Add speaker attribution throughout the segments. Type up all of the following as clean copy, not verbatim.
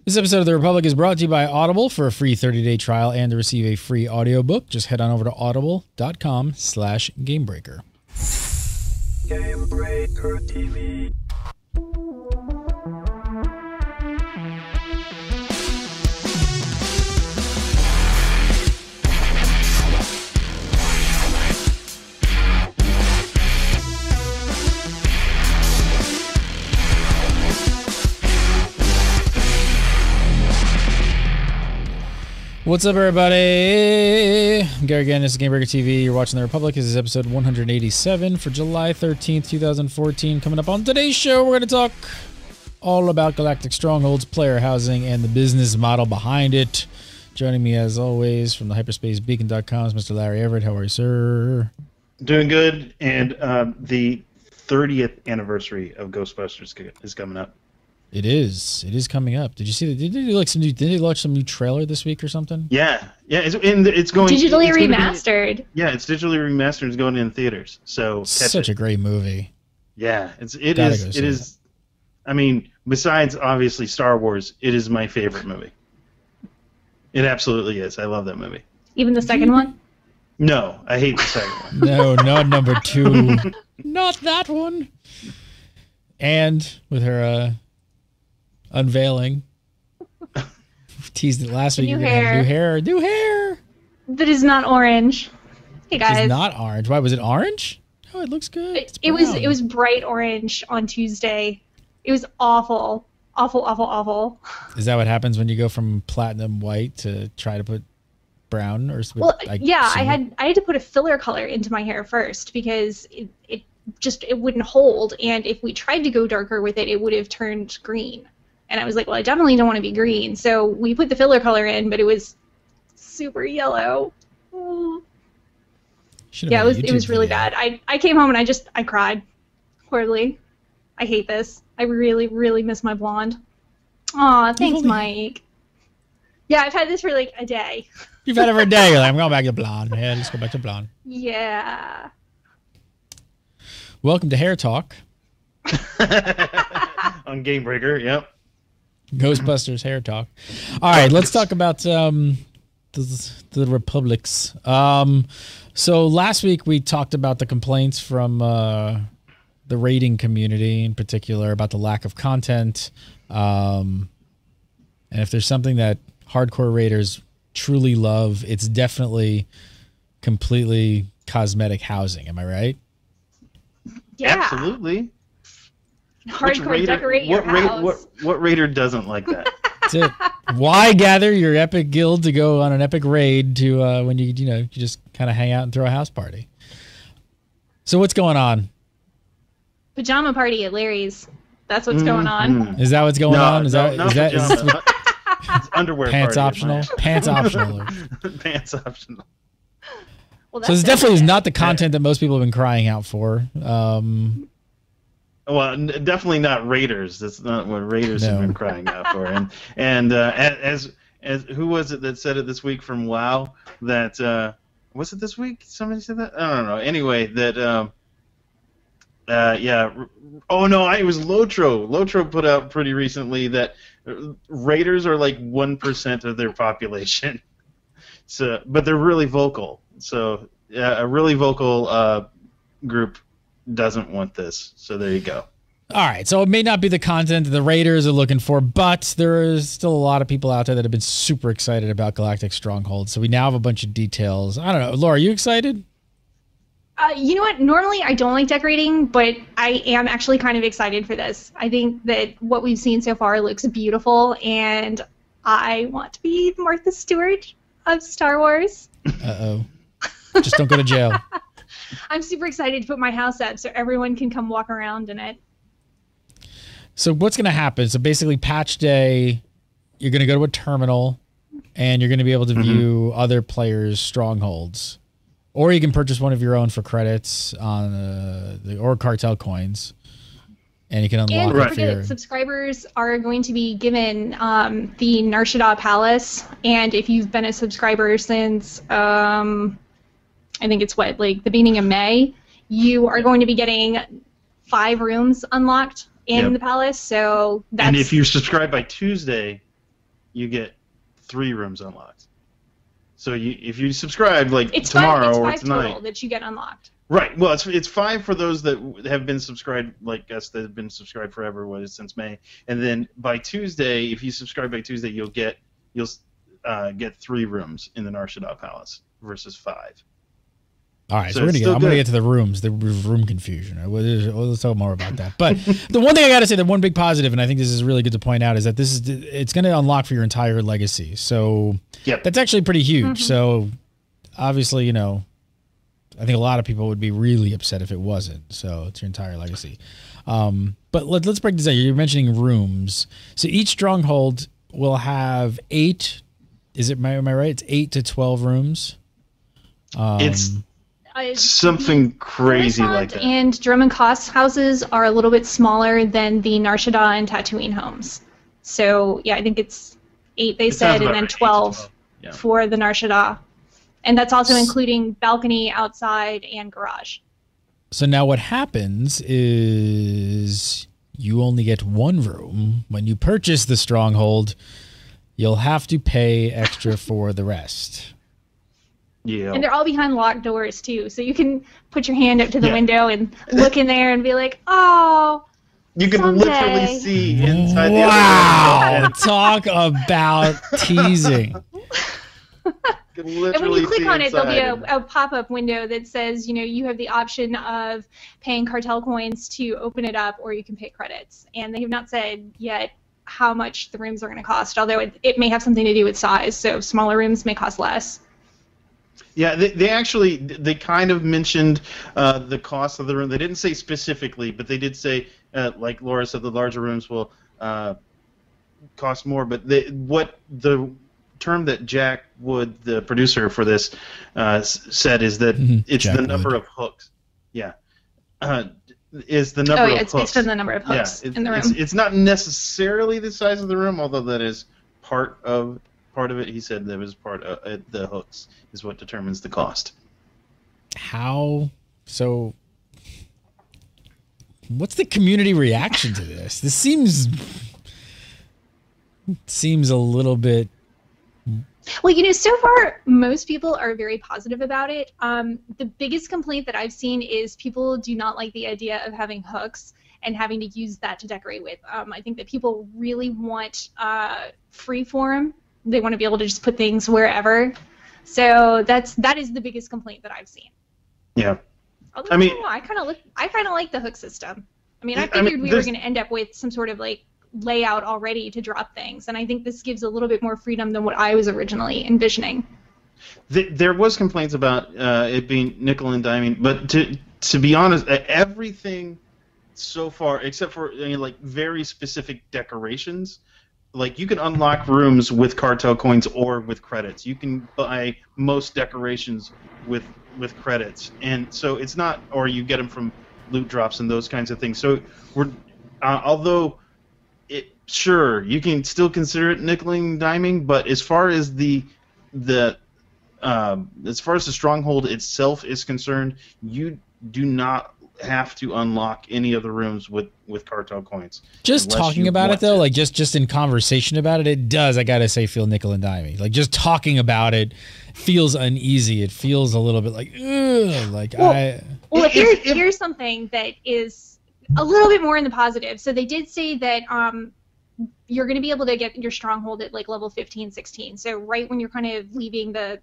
Speaker 1: This episode of The Republic is brought to you by Audible. For a free 30-day trial and to receive a free audiobook, just head on over to audible.com/gamebreaker.
Speaker 2: Gamebreaker TV.
Speaker 1: What's up, everybody? I'm Gary again. This is Gamebreaker TV. You're watching The Republic. This is episode 187 for July 13th, 2014. Coming up on today's show, we're going to talk all about Galactic Strongholds, player housing, and the business model behind it. Joining me, as always, from the hyperspacebeacon.com is Mr. Larry Everett. How are you, sir?
Speaker 3: Doing good, and the 30th anniversary of Ghostbusters is coming up.
Speaker 1: It is. It is coming up. Did you see that? Did they launch some new trailer this week or something?
Speaker 3: Yeah. It's going
Speaker 4: digitally remastered.
Speaker 3: It's digitally remastered. It's going in theaters. So
Speaker 1: such a great movie.
Speaker 3: Yeah, it is. I mean, besides obviously Star Wars, it is my favorite movie. It absolutely is. I love that movie.
Speaker 4: Even the second one?
Speaker 3: No, I hate the second one.
Speaker 1: No, not number 2. Not that one. And with her unveiling. Teased it last week.
Speaker 4: New hair.
Speaker 1: New hair.
Speaker 4: That is not orange. Hey guys.
Speaker 1: It's not orange. Why was it orange? Oh, it looks good.
Speaker 4: It was bright orange on Tuesday. It was awful. Awful.
Speaker 1: Is that what happens when you go from platinum white to try to put brown or something?
Speaker 4: Well, I had to put a filler color into my hair first because it wouldn't hold, and if we tried to go darker with it, it would have turned green. And I was like, well, I definitely don't want to be green. So we put the filler color in, but it was super yellow. Yeah, it was really bad. I came home and I cried horribly. I hate this. I really, really miss my blonde. Aw, thanks, Mike. Yeah, I've had this for like a day.
Speaker 1: You've had it for a day. You're like, I'm going back to blonde. Yeah, let's go back to blonde.
Speaker 4: Yeah.
Speaker 1: Welcome to Hair Talk.
Speaker 3: On Gamebreaker, yep.
Speaker 1: Ghostbusters Hair Talk. All right, let's talk about the Republics. So last week we talked about the complaints from the raiding community, in particular, about the lack of content. And if there's something that hardcore raiders truly love, it's definitely completely cosmetic housing. Am I right?
Speaker 4: Yeah.
Speaker 3: Absolutely.
Speaker 4: Hardcore decorate your house.
Speaker 3: What raider doesn't like that?
Speaker 1: That's it. Why gather your epic guild to go on an epic raid to when you just kind of hang out and throw a house party? So what's going on?
Speaker 4: Pajama party at Larry's. That's what's going on.
Speaker 1: Is that what's going on? Is that
Speaker 3: it's underwear
Speaker 1: pants
Speaker 3: party
Speaker 1: optional? Pants optional.
Speaker 3: Pants optional.
Speaker 4: Well,
Speaker 1: So this definitely is not the content that most people have been crying out for.
Speaker 3: Well, definitely not Raiders. That's not what Raiders have been crying out for. And as who was it that said it this week from WoW? That was it this week? Somebody said that? I don't know. Anyway, that yeah. Oh no, it was Lotro. Lotro put out pretty recently that Raiders are like 1% of their population. So, but they're really vocal. So, yeah, a really vocal group doesn't want this. So there you go.
Speaker 1: All right, so it may not be the content that the Raiders are looking for, but there is still a lot of people out there that have been super excited about Galactic Stronghold. So we now have a bunch of details. I don't know. Laura, are you excited?
Speaker 4: You know what? Normally I don't like decorating, but I am actually kind of excited for this. I think that what we've seen so far looks beautiful, and I want to be Martha Stewart of Star Wars.
Speaker 1: Uh-oh. Just don't go to jail.
Speaker 4: I'm super excited to put my house up so everyone can come walk around in it.
Speaker 1: So what's going to happen? So basically patch day, you're going to go to a terminal, and you're going to be able to view other players' strongholds. Or you can purchase one of your own for credits on or cartel coins. And you can unlock
Speaker 4: and don't forget, subscribers are going to be given the Nar Shaddaa Palace. And if you've been a subscriber since... I think it's like the beginning of May, you are going to be getting 5 rooms unlocked in the palace. So that's...
Speaker 3: And if you subscribe by Tuesday, you get 3 rooms unlocked. So if you subscribe
Speaker 4: it's
Speaker 3: tomorrow
Speaker 4: it's
Speaker 3: or
Speaker 4: 5
Speaker 3: tonight,
Speaker 4: total that you get unlocked.
Speaker 3: Right. Well, it's 5 for those that have been subscribed, like us, that have been subscribed forever, since May. And then by Tuesday, if you subscribe by Tuesday, you'll get 3 rooms in the Nar Shaddaa Palace versus 5.
Speaker 1: All right, so I'm gonna get to the rooms, the room confusion. Let's talk more about that. But the one thing I gotta say, the one big positive, and I think this is really good to point out, is that it's gonna unlock for your entire legacy. So that's actually pretty huge.
Speaker 4: Mm-hmm.
Speaker 1: So obviously, I think a lot of people would be really upset if it wasn't. So it's your entire legacy. But let's break this down. You're mentioning rooms. So each stronghold will have 8. Am I right? It's 8 to 12 rooms.
Speaker 3: It's something crazy like that.
Speaker 4: And Drum and Koss houses are a little bit smaller than the Nar Shaddaa and Tatooine homes. So yeah, I think it's 8 they said, and then 12 for the Nar Shaddaa. And that's also including balcony, outside, and garage.
Speaker 1: So now what happens is you only get 1 room. When you purchase the Stronghold, you'll have to pay extra for the rest.
Speaker 3: Yeah.
Speaker 4: And they're all behind locked doors, too. So you can put your hand up to the window and look in there and be like, oh,
Speaker 3: you can
Speaker 4: someday.
Speaker 3: Literally see inside the
Speaker 1: Wow. Talk about teasing.
Speaker 4: And when you click on it, there'll be a pop-up window that says, you have the option of paying cartel coins to open it up, or you can pay credits. And they have not said yet how much the rooms are going to cost, although it may have something to do with size. So smaller rooms may cost less.
Speaker 3: Yeah, they kind of mentioned the cost of the room. They didn't say specifically, but they did say, like Laura said, the larger rooms will cost more. But what the term that Jack Wood, the producer for this, said is that it's
Speaker 1: Jack
Speaker 3: the number of hooks. Yeah. Is the number of hooks.
Speaker 4: It's based on the number of hooks in the room.
Speaker 3: It's not necessarily the size of the room, although that is part of it. He said that was part of the hooks is what determines the cost.
Speaker 1: How? So what's the community reaction to this? This seems a little bit...
Speaker 4: Well, so far, most people are very positive about it. The biggest complaint that I've seen is people do not like the idea of having hooks and having to use that to decorate with. I think that people really want freeform. They want to be able to just put things wherever. So that is the biggest complaint that I've seen.
Speaker 3: Yeah.
Speaker 4: Although, I kind of like the hook system. I figured we were going to end up with some sort of layout already to drop things, and I think this gives a little bit more freedom than what I was originally envisioning.
Speaker 3: There was complaints about it being nickel and diming, but to be honest, everything so far, except for very specific decorations, you can unlock rooms with cartel coins or with credits. You can buy most decorations with credits, and so it's not, or you get them from loot drops and those kinds of things. So we're although sure, you can still consider it nickeling, diming, but as far as the Stronghold itself is concerned, you do not have to unlock any of the rooms with cartel coins.
Speaker 1: Just talking about it though, just in conversation about it, it does, I gotta say, feel nickel and diming. Just talking about it feels uneasy. It feels a little bit
Speaker 4: here's something that is a little bit more in the positive. So they did say that you're going to be able to get your Stronghold at level 15, 16. So right when you're kind of leaving the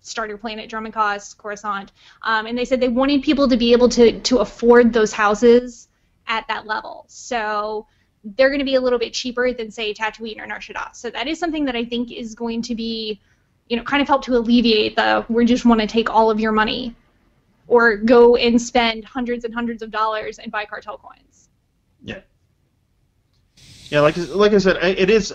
Speaker 4: starter planet, Drum and Koss, Coruscant, and they said they wanted people to be able to afford those houses at that level. So they're going to be a little bit cheaper than, say, Tatooine or Nar Shaddaa. So that is something that I think is going to be, kind of help to alleviate we just want to take all of your money or go and spend hundreds and hundreds of dollars and buy cartel coins.
Speaker 3: Yeah. Yeah, like I said, it is.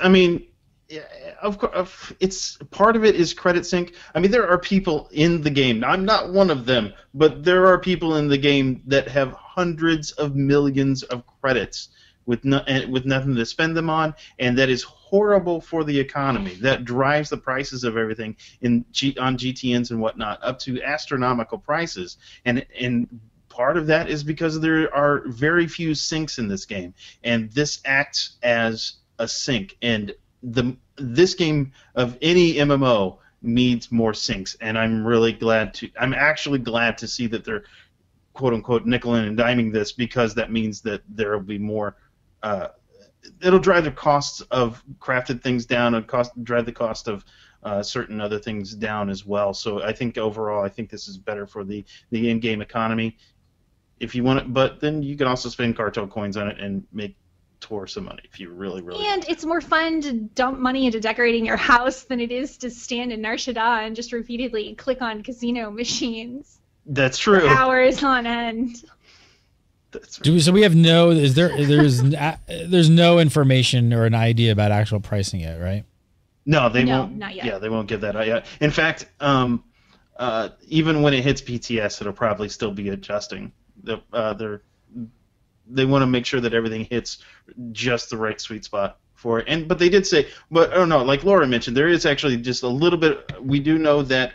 Speaker 3: Of course, it's part of it is credit sync. There are people in the game. I'm not one of them, but there are people in the game that have hundreds of millions of credits with nothing to spend them on, and that is horrible for the economy. That drives the prices of everything on GTNs and whatnot up to astronomical prices, and part of that is because there are very few sinks in this game, and this acts as a sink. And this game of any MMO needs more syncs, and I'm actually glad to see that they're quote unquote nickel and diming this, because that means that there will be more. It'll drive the costs of crafted things down, and drive the cost of certain other things down as well. So I think overall, I think this is better for the in-game economy. If you want it, but then you can also spend cartel coins on it and make TOR some money if you really
Speaker 4: And it's more fun to dump money into decorating your house than it is to stand in Nar Shaddaa and just repeatedly click on casino machines.
Speaker 3: That's true.
Speaker 4: For hours on end.
Speaker 3: That's right.
Speaker 1: So we have there's no information or an idea about actual pricing yet, right?
Speaker 3: No, they
Speaker 4: No,
Speaker 3: won't.
Speaker 4: not yet.
Speaker 3: Yeah, they won't give that out yet. In fact, even when it hits PTS, it'll probably still be adjusting. They want to make sure that everything hits just the right sweet spot for it. But they did say, like Laura mentioned, there is actually just a little bit. We do know that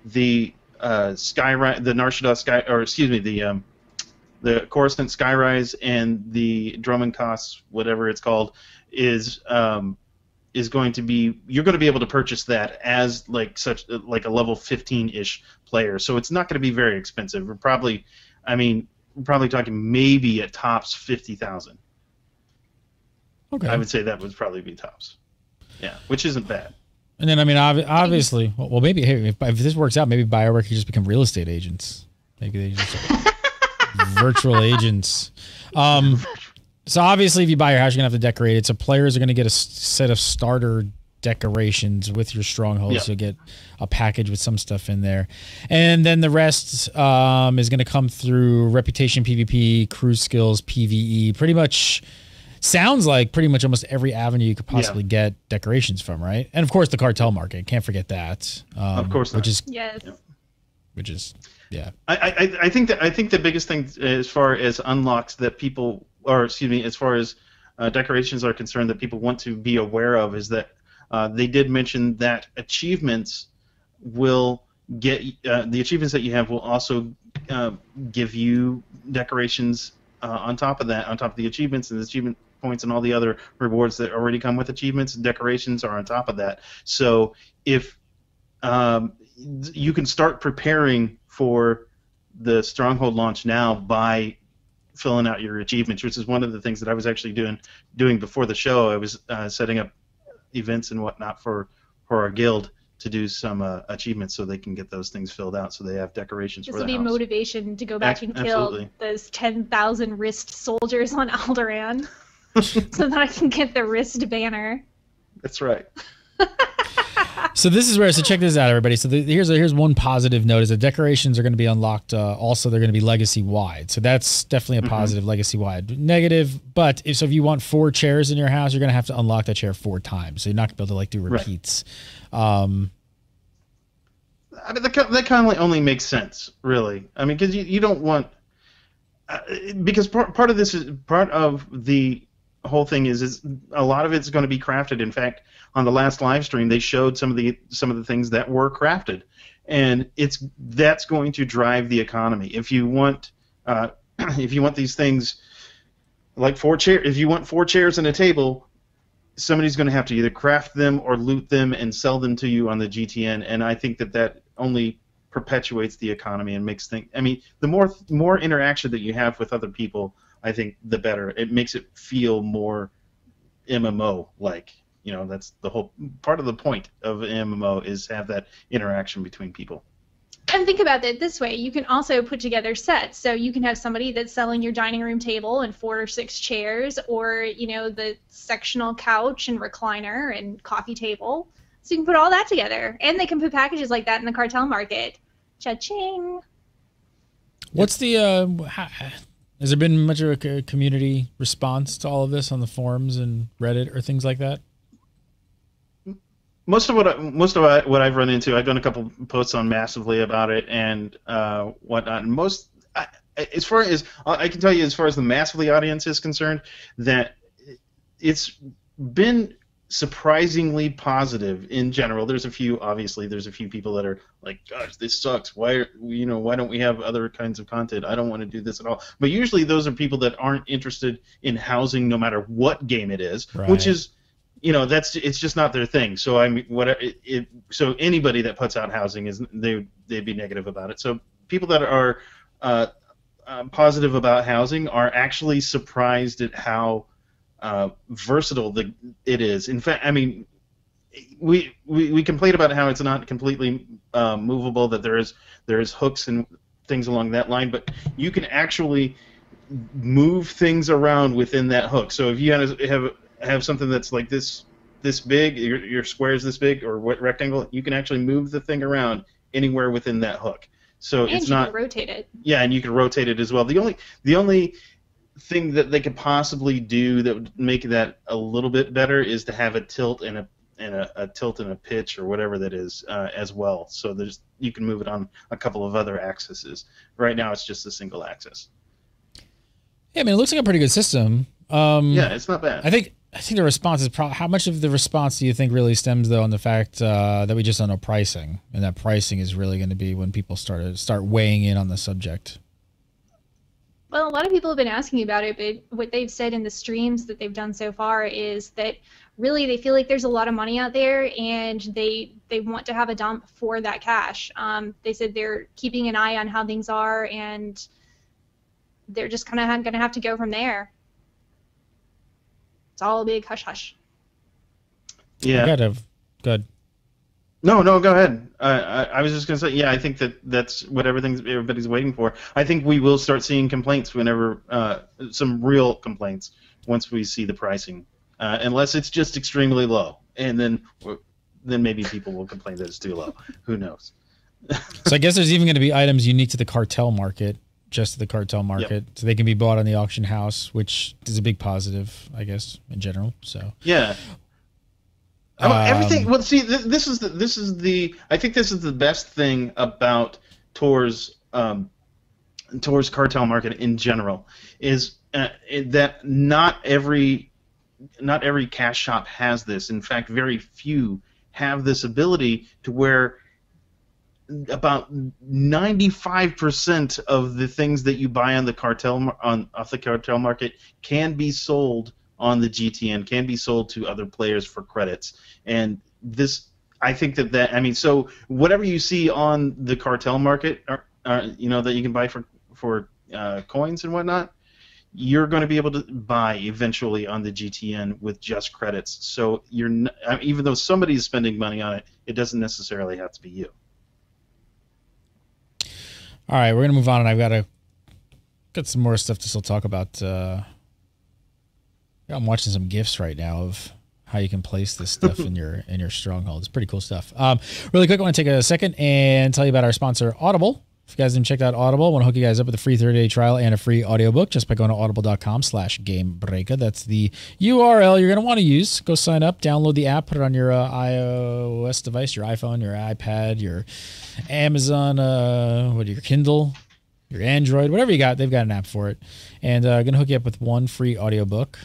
Speaker 3: the Skyrise, the Nar Shaddaa Sky, or excuse me, the Coruscant Skyrise and the Drummond Costs, whatever it's called, is going to be, you're going to be able to purchase that as like a level 15-ish player. So it's not going to be very expensive. We're probably talking maybe at tops 50,000.
Speaker 1: Okay.
Speaker 3: I would say that would probably be tops. Yeah, which isn't bad.
Speaker 1: And then obviously, well, maybe if this works out, maybe BioWare could just become real estate agents. Maybe they just virtual agents. So obviously, if you buy your house, you're gonna have to decorate it. So players are gonna get a set of starter decorations with your strongholds.
Speaker 3: Yeah.
Speaker 1: You'll get a package with some stuff in there, and then the rest is gonna come through reputation, PvP, crew skills, PvE. Pretty much sounds like pretty much almost every avenue you could possibly get decorations from, right? And of course, the cartel market. Can't forget that.
Speaker 3: Of course,
Speaker 1: which is
Speaker 4: Yes.
Speaker 1: which is yeah.
Speaker 3: I think the biggest thing as far as unlocks that people, or excuse me, as far as decorations are concerned, that people want to be aware of is that they did mention that achievements will get the achievements that you have will also give you decorations on top of that, on top of the achievements and the achievement points and all the other rewards that already come with achievements. Decorations are on top of that. So if you can start preparing for the Stronghold launch now by filling out your achievements, which is one of the things that I was actually doing before the show. I was setting up events and whatnot for our guild to do some achievements so they can get those things filled out so they have decorations for the house.
Speaker 4: This will be motivation to go back and kill those 10,000 wrist soldiers on Alderaan so that I can get the wrist banner.
Speaker 3: That's right.
Speaker 1: So this is where, so check this out, everybody. So here's one positive note is that decorations are going to be unlocked. Also, they're going to be legacy-wide. So that's definitely a positive, legacy-wide. Negative, but if you want 4 chairs in your house, you're going to have to unlock that chair 4 times. So you're not going to be able to do repeats.
Speaker 3: Right. I mean, that kind of only makes sense, really. I mean, because you don't want... because part of this is... Part of the whole thing is a lot of it's going to be crafted. In fact, on the last live stream, they showed some of the things that were crafted, and that's going to drive the economy. If you want these things like 4 chairs, if you want 4 chairs and a table, somebody's going to have to either craft them or loot them and sell them to you on the GTN. And I think that only perpetuates the economy and makes things. I mean, the more interaction that you have with other people, I think the better. It makes it feel more MMO-like. You know, that's the whole part of the point of an MMO is have that interaction between people.
Speaker 4: And think about it this way. You can also put together sets. So you can have somebody that's selling your dining room table and 4 or 6 chairs, or, the sectional couch and recliner and coffee table. So you can put all that together. And they can put packages like that in the cartel market. Cha-ching!
Speaker 1: What's the... has there been much of a community response to all of this on the forums and Reddit or things like that?
Speaker 3: Most of what I've run into, I've done a couple posts on Massively about it and whatnot. And as far as I can tell you, as far as the Massively audience is concerned, that it's been surprisingly positive in general. There's a few people that are like, "Gosh, this sucks. Why don't we have other kinds of content? I don't want to do this at all." But usually, those are people that aren't interested in housing, no matter what game it is,
Speaker 1: right.
Speaker 3: Which is it's just not their thing. So I mean, so anybody that puts out housing they'd be negative about it. So people that are positive about housing are actually surprised at how versatile it is. In fact, I mean, we complain about how it's not completely movable, that there is hooks and things along that line, but you can actually move things around within that hook. So if you have something that's like this big, your square is this big, or what rectangle, you can actually move the thing around anywhere within that hook. So
Speaker 4: and
Speaker 3: it's
Speaker 4: you
Speaker 3: not
Speaker 4: can rotate it.
Speaker 3: Yeah, and you can rotate it as well. The only thing that they could possibly do that would make that a little bit better is to have a tilt and a tilt and a pitch or whatever that is as well. So you can move it on a couple of other axes. Right now it's just a single axis.
Speaker 1: Yeah, I mean, it looks like a pretty good system.
Speaker 3: Yeah, it's not bad.
Speaker 1: I think the response is probably, how much of the response do you think really stems though on the fact that we just don't know pricing, and that pricing is really going to be when people start weighing in on the subject?
Speaker 4: Well, a lot of people have been asking about it, but what they've said in the streams that they've done so far is that really they feel like there's a lot of money out there, and they want to have a dump for that cash. They said they're keeping an eye on how things are, and they're just kind of going to have to go from there. It's all a big hush-hush.
Speaker 3: Yeah.
Speaker 1: Good.
Speaker 3: No, go ahead. I was just going to say, yeah, I think that's what everybody's waiting for. I think we will start seeing complaints whenever, some real complaints, once we see the pricing. Unless it's just extremely low, and then maybe people will complain that it's too low. Who knows?
Speaker 1: So I guess there's even going to be items unique to the cartel market, just to the cartel market, so they can be bought on the auction house, which is a big positive, I guess, in general. So
Speaker 3: yeah. Everything. Well, see, this is the. I think this is the best thing about TOR's cartel market in general, is that not every cash shop has this. In fact, very few have this ability to where about 95% of the things that you buy on the off the cartel market can be sold on the GTN, can be sold to other players for credits. And this, I think I mean, so whatever you see on the cartel market, that you can buy for coins and whatnot, you're going to be able to buy eventually on the GTN with just credits. So even though somebody's spending money on it, it doesn't necessarily have to be you.
Speaker 1: All right, we're gonna move on, and I've got some more stuff to still talk about. I'm watching some GIFs right now of how you can place this stuff in your Stronghold. It's pretty cool stuff. Really quick, I want to take a second and tell you about our sponsor, Audible. If you guys haven't checked out Audible, I want to hook you guys up with a free 30-day trial and a free audiobook just by going to audible.com/gamebreaker. That's the URL you're going to want to use. Go sign up, download the app, put it on your iOS device, your iPhone, your iPad, your Amazon, your Kindle, your Android, whatever you got, they've got an app for it. And going to hook you up with one free audiobook.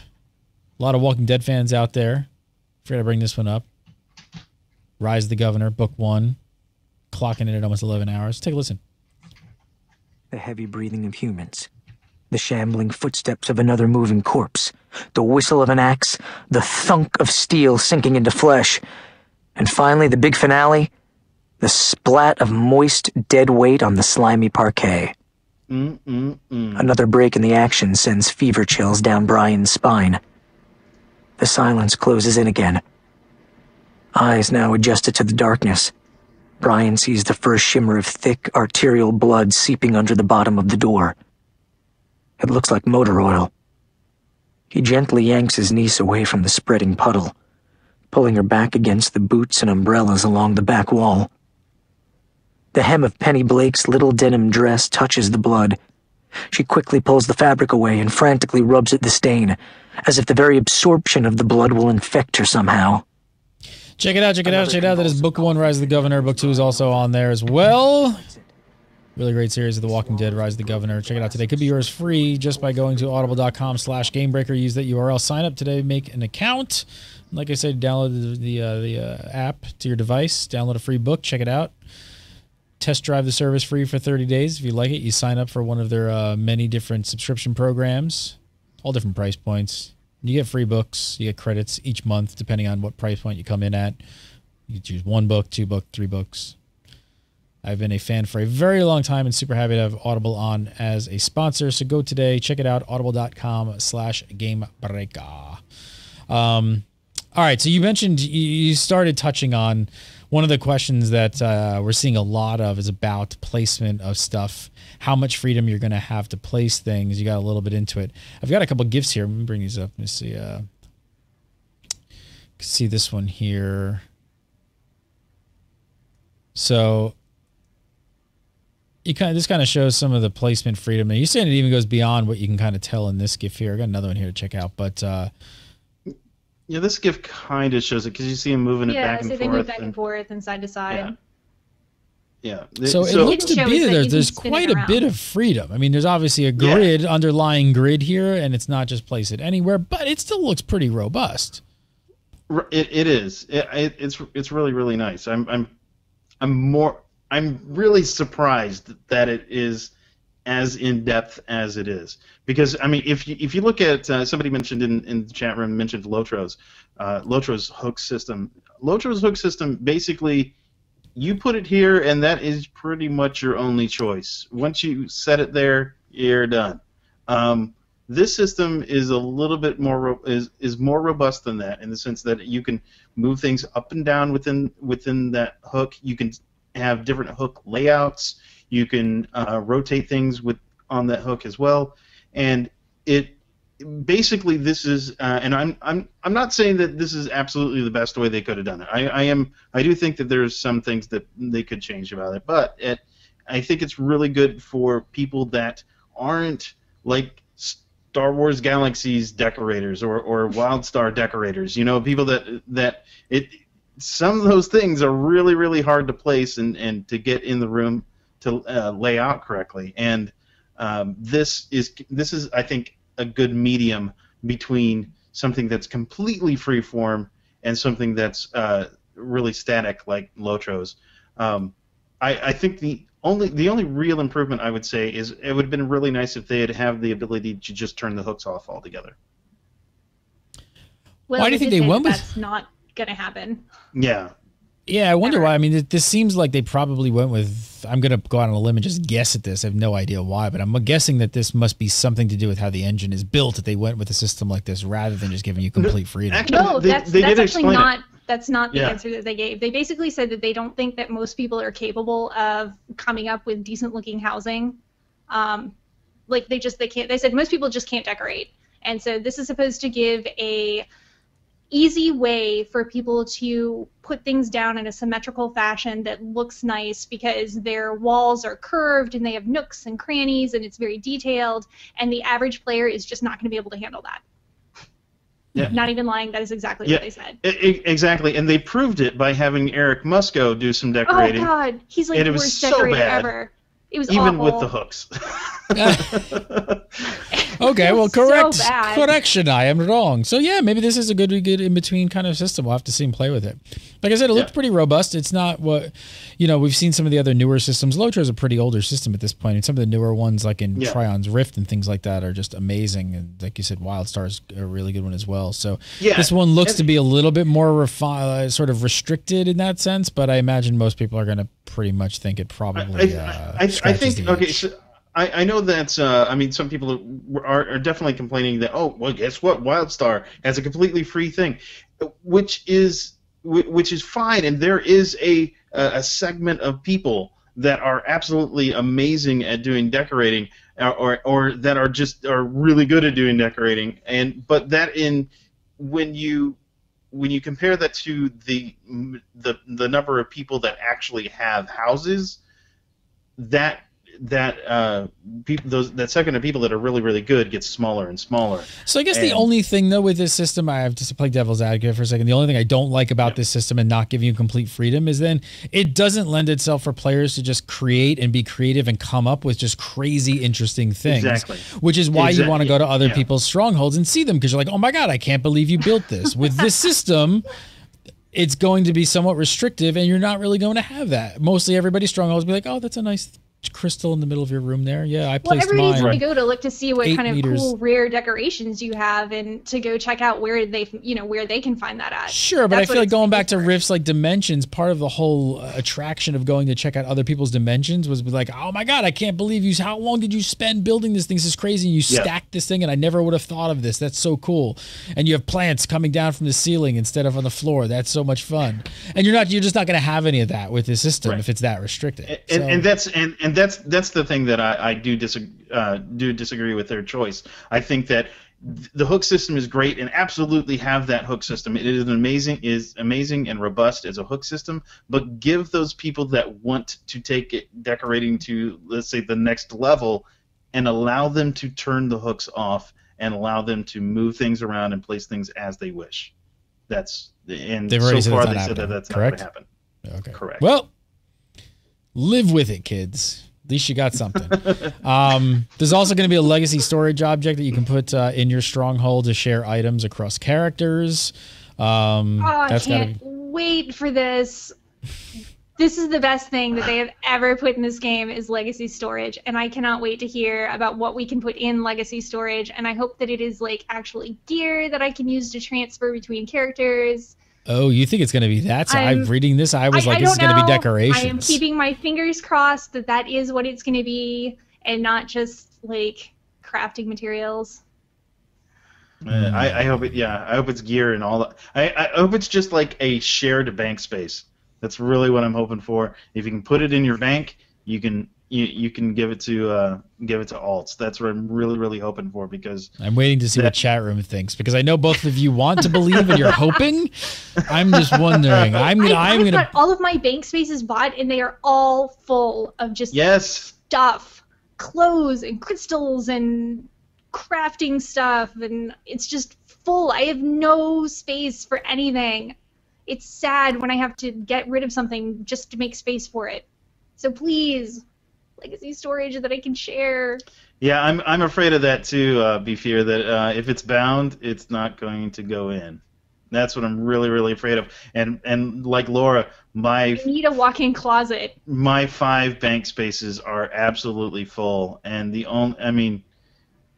Speaker 1: A lot of Walking Dead fans out there. Forgot to bring this one up. Rise of the Governor, Book 1. Clocking in at almost 11 hours. Take a listen.
Speaker 2: The heavy breathing of humans. The shambling footsteps of another moving corpse. The whistle of an axe. The thunk of steel sinking into flesh. And finally, the big finale. The splat of moist, dead weight on the slimy parquet. Another break in the action sends fever chills down Brian's spine. The silence closes in again. Eyes now adjusted to the darkness. Brian sees the first shimmer of thick, arterial blood seeping under the bottom of the door. It looks like motor oil. He gently yanks his niece away from the spreading puddle, pulling her back against the boots and umbrellas along the back wall. The hem of Penny Blake's little denim dress touches the blood. She quickly pulls the fabric away and frantically rubs at the stain, as if the very absorption of the blood will infect her somehow.
Speaker 1: Check it out. That is Book 1, Rise of the Governor. Book 2 is also on there as well. Really great series of The Walking Dead, Rise of the Governor. Check it out today. Could be yours free just by going to audible.com/gamebreaker. Use that URL. Sign up today. Make an account. Like I said, download the app to your device. Download a free book. Check it out. Test drive the service free for 30 days. If you like it, you sign up for one of their many different subscription programs. All different price points. You get free books. You get credits each month, depending on what price point you come in at. You can choose 1 book, 2 book, 3 books. I've been a fan for a very long time and super happy to have Audible on as a sponsor. So go today, check it out, audible.com/gamebreaker. All right, so you mentioned you started touching on one of the questions that we're seeing a lot of is about placement of stuff, how much freedom you're going to have to place things. You got a little bit into it. I've got a couple gifts here. Let me bring these up. Let me see. You can see this one here. So this kind of shows some of the placement freedom. And you're saying it even goes beyond what you can kind of tell in this GIF here. I got another one here to check out, but
Speaker 3: yeah, this GIF kind of shows it because you see him moving it back and forth.
Speaker 4: Yeah, so they move back and forth and side to side.
Speaker 3: Yeah.
Speaker 1: So it looks to be that there's quite a bit of freedom. I mean, there's obviously a grid, underlying grid here, and it's not just place it anywhere, but it still looks pretty robust.
Speaker 3: It is. It's really, really nice. I'm really surprised that it is as in depth as it is, because I mean, if you look at somebody mentioned in the chat room mentioned Lotro's hook system. Lotro's hook system basically, you put it here and that is pretty much your only choice. Once you set it there, you're done. This system is a little bit more is more robust than that, in the sense that you can move things up and down within that hook. You can have different hook layouts. You can rotate things on that hook as well, and it basically this is and I'm not saying that this is absolutely the best way they could have done it. I do think that there's some things that they could change about it, but I think it's really good for people that aren't like Star Wars Galaxies decorators or WildStar decorators. You know, people that some of those things are really, really hard to place and to get in the room to lay out correctly. And this is I think a good medium between something that's completely freeform and something that's really static like Lotro's. I think the only real improvement I would say is it would have been really nice if they had have the ability to just turn the hooks off altogether.
Speaker 4: Well,
Speaker 1: why do you think they went with
Speaker 4: that's not going to happen?
Speaker 3: Yeah.
Speaker 1: Yeah, I wonder why. I mean, this seems like they probably went with, I'm going to go out on a limb and just guess at this. I have no idea why, but I'm guessing that this must be something to do with how the engine is built, that they went with a system like this rather than just giving you complete freedom.
Speaker 3: Actually,
Speaker 4: no, that's actually not. That's not the
Speaker 3: Yeah.
Speaker 4: answer that they gave. They basically said that they don't think that most people are capable of coming up with decent-looking housing. Like they can't. They said most people just can't decorate, and so this is supposed to give a easy way for people to put things down in a symmetrical fashion that looks nice, because their walls are curved and they have nooks and crannies and it's very detailed, and the average player is just not going to be able to handle that.
Speaker 3: Yeah.
Speaker 4: Not even lying, that is exactly what they said.
Speaker 3: Exactly, and they proved it by having Eric Musco do some decorating.
Speaker 4: Oh God, he's like
Speaker 3: And
Speaker 4: the
Speaker 3: it was
Speaker 4: worst
Speaker 3: so
Speaker 4: decorator
Speaker 3: bad.
Speaker 4: ever. It was
Speaker 3: Even
Speaker 4: awful.
Speaker 3: with the hooks.
Speaker 1: Okay, well,
Speaker 4: So bad.
Speaker 1: correction, I am wrong. So yeah, maybe this is a good in-between kind of system. We'll have to see him play with it. Like I said, it looked pretty robust. It's not what, we've seen some of the other newer systems. Lotro is a pretty older system at this point, and some of the newer ones, like in Trion's Rift and things like that, are just amazing. And like you said, WildStar is a really good one as well. So this one looks to be a little bit more sort of restricted in that sense, but I imagine most people are going to pretty much think it probably
Speaker 3: I think, okay, so I know that, some people are definitely complaining that, oh, well, guess what? WildStar has a completely free thing, which is fine, and there is a segment of people that are absolutely amazing at doing decorating, or that are really good at doing decorating, but when you compare that to the number of people that actually have houses, that segment of people that are really, really good gets smaller and smaller.
Speaker 1: So I guess the only thing, though, with this system, I have to play devil's advocate for a second, the only thing I don't like about this system and not giving you complete freedom is then it doesn't lend itself for players to just create and be creative and come up with just crazy, interesting things.
Speaker 3: Exactly.
Speaker 1: Which is why you want to go to other people's strongholds and see them, because you're like, oh my God, I can't believe you built this. With this system, it's going to be somewhat restrictive, and you're not really going to have that. Mostly everybody's strongholds will be like, oh, that's a nice crystal in the middle of your room there. Yeah, I
Speaker 4: Well,
Speaker 1: placed
Speaker 4: everybody's
Speaker 1: mine.
Speaker 4: going to go to look to see what
Speaker 1: 8
Speaker 4: kind of
Speaker 1: meters.
Speaker 4: cool, rare decorations you have, and to go check out where where they can find that at.
Speaker 1: Sure, but
Speaker 4: That's
Speaker 1: I feel
Speaker 4: what
Speaker 1: like
Speaker 4: it's
Speaker 1: going
Speaker 4: made
Speaker 1: back to
Speaker 4: for.
Speaker 1: Rift's like dimensions, part of the whole attraction of going to check out other people's dimensions was like, oh my god, I can't believe you. How long did you spend building this thing? This is crazy. And you stacked this thing, and I never would have thought of this. That's so cool. And you have plants coming down from the ceiling instead of on the floor. That's so much fun. And you're just not going to have any of that with this system if it's that restricted.
Speaker 3: And that's the thing that I do disagree with their choice. I think that the hook system is great and absolutely have that hook system. It is amazing and robust as a hook system, but give those people that want to take it decorating to, let's say, the next level, and allow them to turn the hooks off and allow them to move things around and place things as they wish. And so far they said that that's not going to happen.
Speaker 1: Okay.
Speaker 3: Correct.
Speaker 1: Well, live with it, kids. At least you got something. There's also going to be a legacy storage object that you can put in your stronghold to share items across characters.
Speaker 4: I can't wait for this. This is the best thing that they have ever put in this game is legacy storage, and I cannot wait to hear about what we can put in legacy storage, and I hope that it is like actually gear that I can use to transfer between characters.
Speaker 1: Oh, you think it's going to be that? So I'm reading this. I was like, this is going to be decorations.
Speaker 4: I am keeping my fingers crossed that that is what it's going to be, and not just like crafting materials.
Speaker 3: I hope it. Yeah, I hope it's gear and all that. I hope it's just like a shared bank space. That's really what I'm hoping for. If you can put it in your bank, you can give it to alts. That's what I'm really hoping for, because
Speaker 1: I'm waiting to see what chat room thinks, because I know both of you want to believe and you're hoping. I'm just wondering. I've
Speaker 4: got all of my bank spaces bought, and they are all full of just stuff, clothes and crystals and crafting stuff, and it's just full. I have no space for anything. It's sad when I have to get rid of something just to make space for it. So please, legacy storage that I can share.
Speaker 3: Yeah, I'm afraid of that too, Beefier, that if it's bound, it's not going to go in. That's what I'm really afraid of. And like Laura,
Speaker 4: I need a walk-in closet.
Speaker 3: My 5 bank spaces are absolutely full, and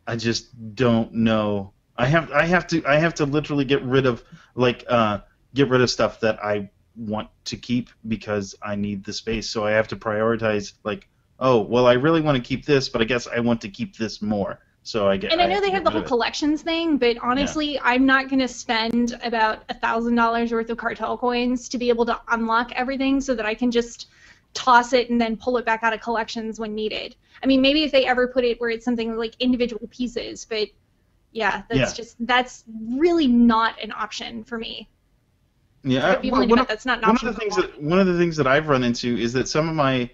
Speaker 3: I just don't know. I have to literally get rid of stuff that I want to keep because I need the space. So I have to prioritize, like, oh, well, I really want to keep this, but I guess I want to keep this more. So I get.
Speaker 4: And I know they have the whole collections thing, but honestly, I'm not going to spend about $1,000 worth of cartel coins to be able to unlock everything so that I can just toss it and then pull it back out of collections when needed. I mean, maybe if they ever put it where it's something like individual pieces, but yeah, that's really not an option for me.
Speaker 3: Yeah,
Speaker 4: one of
Speaker 3: the things that I've run into is that some of my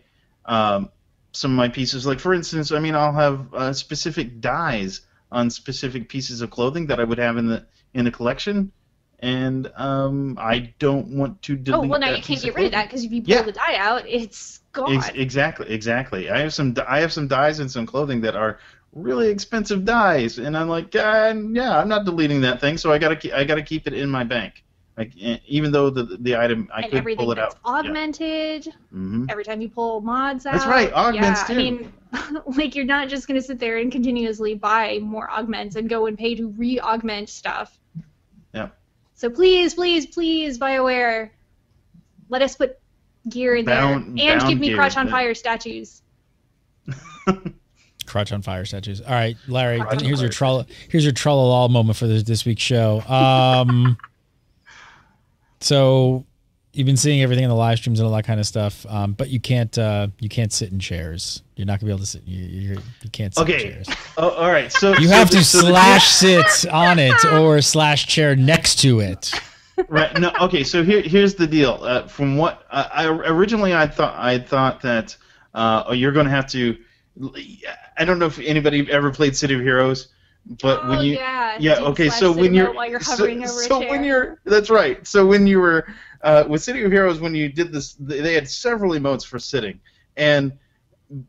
Speaker 3: pieces, like for instance, I'll have specific dyes on specific pieces of clothing that I would have in the collection, and I don't want to delete.
Speaker 4: Oh well, now you can't get rid of that, because if you pull the dye out, it's gone.
Speaker 3: Exactly. I have some dyes and some clothing that are really expensive dyes, and I'm like, I'm not deleting that thing, so I gotta keep it in my bank. Like, even though the item I could pull it out.
Speaker 4: Augmented.
Speaker 3: Mm-hmm.
Speaker 4: Every time you pull mods out.
Speaker 3: That's right, augments too.
Speaker 4: I mean, like, you're not just gonna sit there and continuously buy more augments and go and pay to re-augment stuff.
Speaker 3: Yeah.
Speaker 4: So please, BioWare, let us put gear in there, and give me crotch on fire statues.
Speaker 1: Crotch on fire statues. All right, Larry. Here's your troll moment for this week's show. So you've been seeing everything in the live streams and all that kind of stuff, but you can't sit in chairs. You're not gonna be able to sit. You can't sit in chairs.
Speaker 3: Oh, all right. So
Speaker 1: you have to sit on it or /chair next to it.
Speaker 3: Right. No. Okay. So here's the deal. From what I originally thought that you're going to have to. I don't know if anybody ever played City of Heroes. But when you okay, so when you're
Speaker 4: while you're hovering over a chair.
Speaker 3: That's right. So when you were with City of Heroes, when you did this, they had several emotes for sitting, and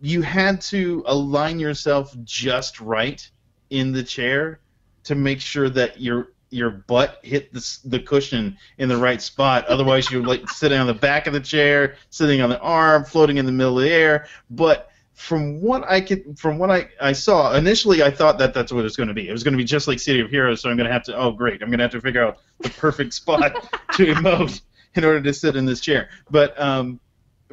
Speaker 3: you had to align yourself just right in the chair to make sure that your butt hit the cushion in the right spot. Otherwise, you're like sitting on the back of the chair, sitting on the arm, floating in the middle of the air. But from what I saw initially, I thought that that's what it was going to be. It was going to be just like City of Heroes, so I'm going to have to. Oh, great! I'm going to have to figure out the perfect spot to emote in order to sit in this chair. But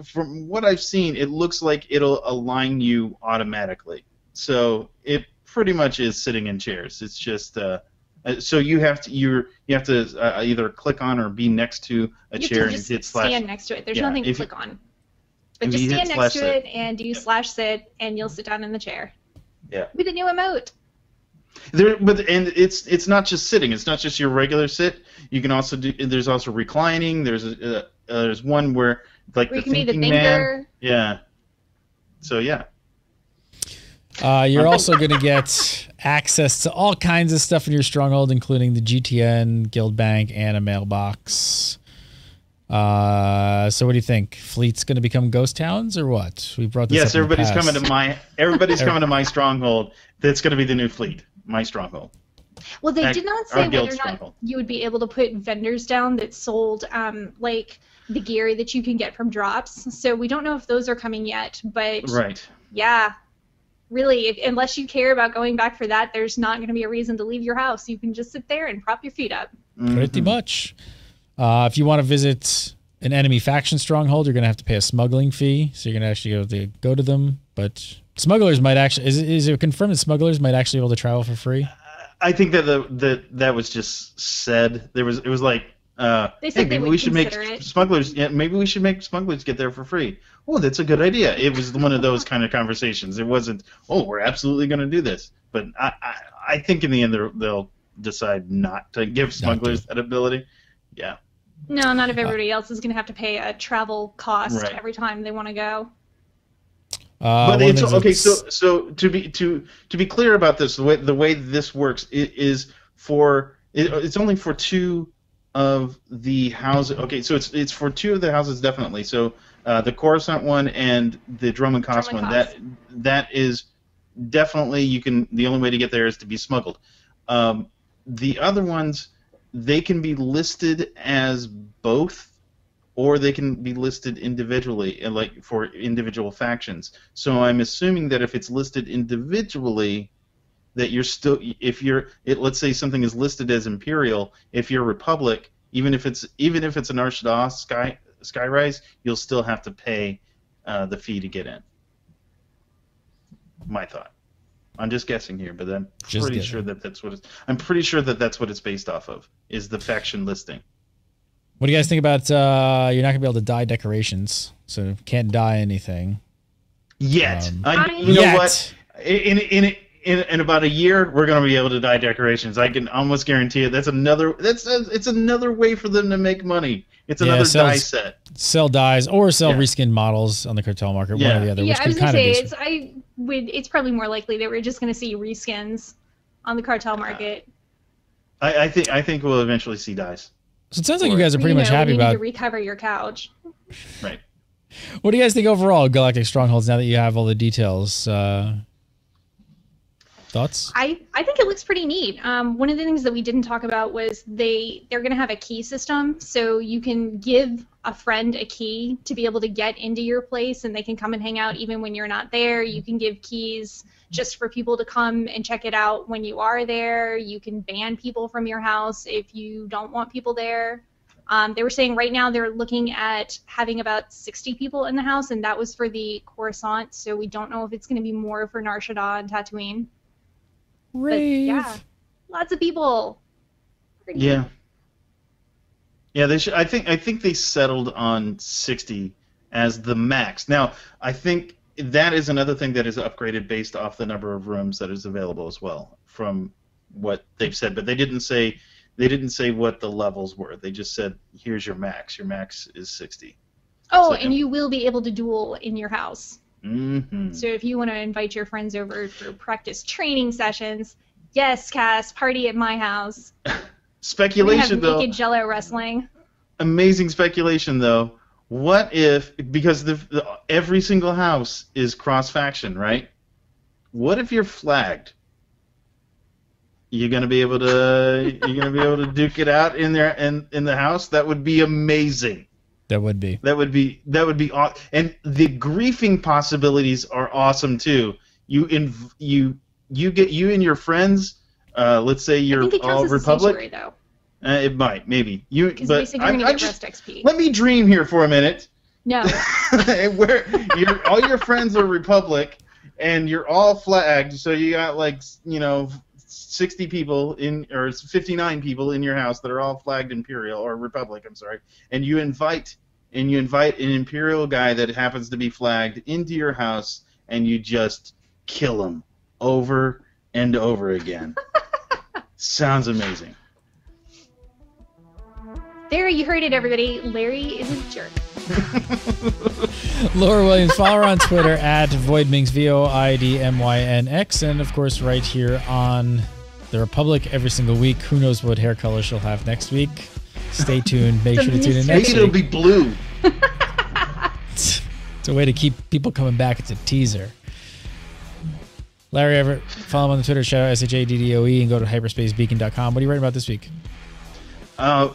Speaker 3: from what I've seen, it looks like it'll align you automatically. So it pretty much is sitting in chairs. It's just so you have to either click on or be next to a chair and hit slash.
Speaker 4: Stand next to it. There's nothing to click on. But just stand next to it and do /sit, and you'll sit down in the chair.
Speaker 3: Yeah.
Speaker 4: With a new emote.
Speaker 3: It's not just sitting. It's not just your regular sit. You can also do. There's also reclining. There's one where like the thinking man. Yeah. So yeah.
Speaker 1: You're also going to get access to all kinds of stuff in your Stronghold, including the GTN, Guild Bank, and a mailbox. So what do you think? Fleet's going to become ghost towns or what? We brought this
Speaker 3: Yes,
Speaker 1: up
Speaker 3: everybody's coming to my Stronghold. That's going to be the new Fleet. My Stronghold.
Speaker 4: Well, they did not say whether or not you would be able to put vendors down that sold like the gear that you can get from drops. So we don't know if those are coming yet, but
Speaker 3: right.
Speaker 4: Yeah. Really, unless you care about going back for that, there's not going to be a reason to leave your house. You can just sit there and prop your feet up.
Speaker 1: Pretty much. If you want to visit an enemy faction stronghold, you're going to have to pay a smuggling fee. So you're going to actually go to them. But smugglers might actually... Is it confirmed that smugglers might actually be able to travel for free?
Speaker 3: I think that that was just said. It was like...
Speaker 4: they said
Speaker 3: hey, maybe we should make smugglers. Yeah, maybe we should make smugglers get there for free. Oh, that's a good idea. It was one of those kind of conversations. It wasn't. Oh, we're absolutely going to do this. But I think in the end they'll decide not to give smugglers that ability. Yeah.
Speaker 4: No, not if everybody else is going to have to pay a travel cost every time they want to go.
Speaker 3: But it's okay. So to be clear about this, the way this works is it's only for two of the houses. Okay, so it's for two of the houses definitely. So the Coruscant one and the Drum and Koss one. That is definitely the only way to get there is to be smuggled. The other ones, they can be listed as both, or they can be listed individually, like for individual factions. So I'm assuming that if it's listed individually, that you're still, let's say something is listed as Imperial, if you're Republic, even if it's an Arshada Skyrise, you'll still have to pay the fee to get in. My thought. I'm just guessing here, but I'm pretty sure that that's what it's based off of, is the faction listing.
Speaker 1: What do you guys think about you're not going to be able to dye decorations, so can't dye anything.
Speaker 3: Yet. You know what? In about a year, we're going to be able to dye decorations. I can almost guarantee it. It's another way for them to make money. It's another dye set. Sell
Speaker 1: dyes or sell reskinned models on the cartel market. One or the other.
Speaker 4: Yeah, I was going to say it's probably more likely that we're just going to see reskins on the cartel market.
Speaker 3: I think we'll eventually see dyes.
Speaker 1: So it sounds like you guys are pretty much happy about.
Speaker 4: You need to recover your couch.
Speaker 3: Right.
Speaker 1: What do you guys think overall, Galactic Strongholds? Now that you have all the details. Thoughts?
Speaker 4: I think it looks pretty neat. One of the things that we didn't talk about was they're going to have a key system, so you can give a friend a key to be able to get into your place, and they can come and hang out even when you're not there. You can give keys just for people to come and check it out when you are there. You can ban people from your house if you don't want people there. They were saying right now they're looking at having about 60 people in the house, and that was for the Coruscant, so we don't know if it's going to be more for Nar Shaddaa and Tatooine.
Speaker 1: Rave.
Speaker 4: But yeah, lots of people.
Speaker 3: Yeah. Yeah, they should. I think they settled on 60 as the max. Now, I think that is another thing that is upgraded based off the number of rooms that is available as well, from what they've said. But they didn't say what the levels were. They just said, here's your max. Your max is 60.
Speaker 4: Oh, so, and you will be able to duel in your house.
Speaker 3: Mm-hmm.
Speaker 4: So if you want to invite your friends over for practice training sessions, yes, Cass, party at my house.
Speaker 3: Speculation, though.
Speaker 4: Naked Jello wrestling.
Speaker 3: Amazing speculation, though. What if, because every single house is cross-faction, right? What if you're flagged? You're gonna be able to duke it out in there in the house? That would be amazing.
Speaker 1: That would be.
Speaker 3: That would be and the griefing possibilities are awesome too. You get you and your friends. Let's say you're
Speaker 4: I think it
Speaker 3: all
Speaker 4: counts as a
Speaker 3: Republic.
Speaker 4: sanctuary, though.
Speaker 3: It might, maybe
Speaker 4: Because basically you're going to get rest XP.
Speaker 3: Let me dream here for a minute.
Speaker 4: No.
Speaker 3: Where all your friends are Republic, and you're all flagged. So you got 60 people or 59 people in your house that are all flagged Imperial or Republic. I'm sorry, and you invite an Imperial guy that happens to be flagged into your house, and you just kill him over and over again. Sounds amazing.
Speaker 4: There, you heard it, everybody. Larry is a jerk.
Speaker 1: Laura Williams, follow her on Twitter at Voidmynx, VOIDMYNX, and of course right here on The Republic every single week. Who knows what hair color she'll have next week? Stay tuned. Make sure to tune in next
Speaker 3: Maybe it'll
Speaker 1: week.
Speaker 3: be blue.
Speaker 1: It's a way to keep people coming back. It's a teaser. Larry Everett, follow him on the Twitter, shout out SHADDOE, and go to hyperspacebeacon.com. What are you writing about this week?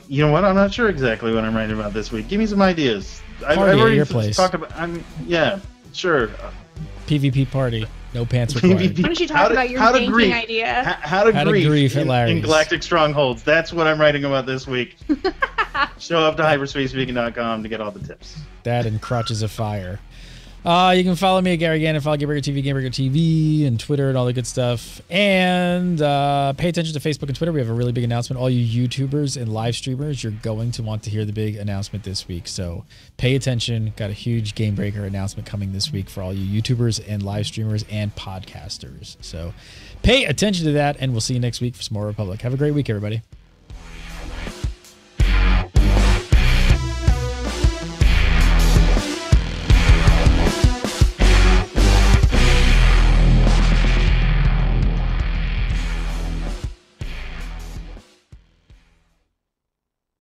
Speaker 3: You know what? I'm not sure exactly what I'm writing about this week. Give me some ideas. I've
Speaker 1: Party at
Speaker 3: already
Speaker 1: your place.
Speaker 3: talked about. Yeah, sure.
Speaker 1: PvP party. No pants required.
Speaker 4: Why don't you talk about your banking idea?
Speaker 3: How to grief
Speaker 1: at
Speaker 3: in
Speaker 1: Larry's.
Speaker 3: Galactic Strongholds. That's what I'm writing about this week. Show up to hyperspacebeacon.com to get all the tips.
Speaker 1: That and crotches of fire. You can follow me at Gary Gannon, follow Gameburger TV, Gameburger TV, and Twitter and all the good stuff. And pay attention to Facebook and Twitter. We have a really big announcement. All you YouTubers and live streamers, you're going to want to hear the big announcement this week. So pay attention. Got a huge Gamebreaker announcement coming this week for all you YouTubers and live streamers and podcasters. So pay attention to that, and we'll see you next week for some more Republic. Have a great week, everybody.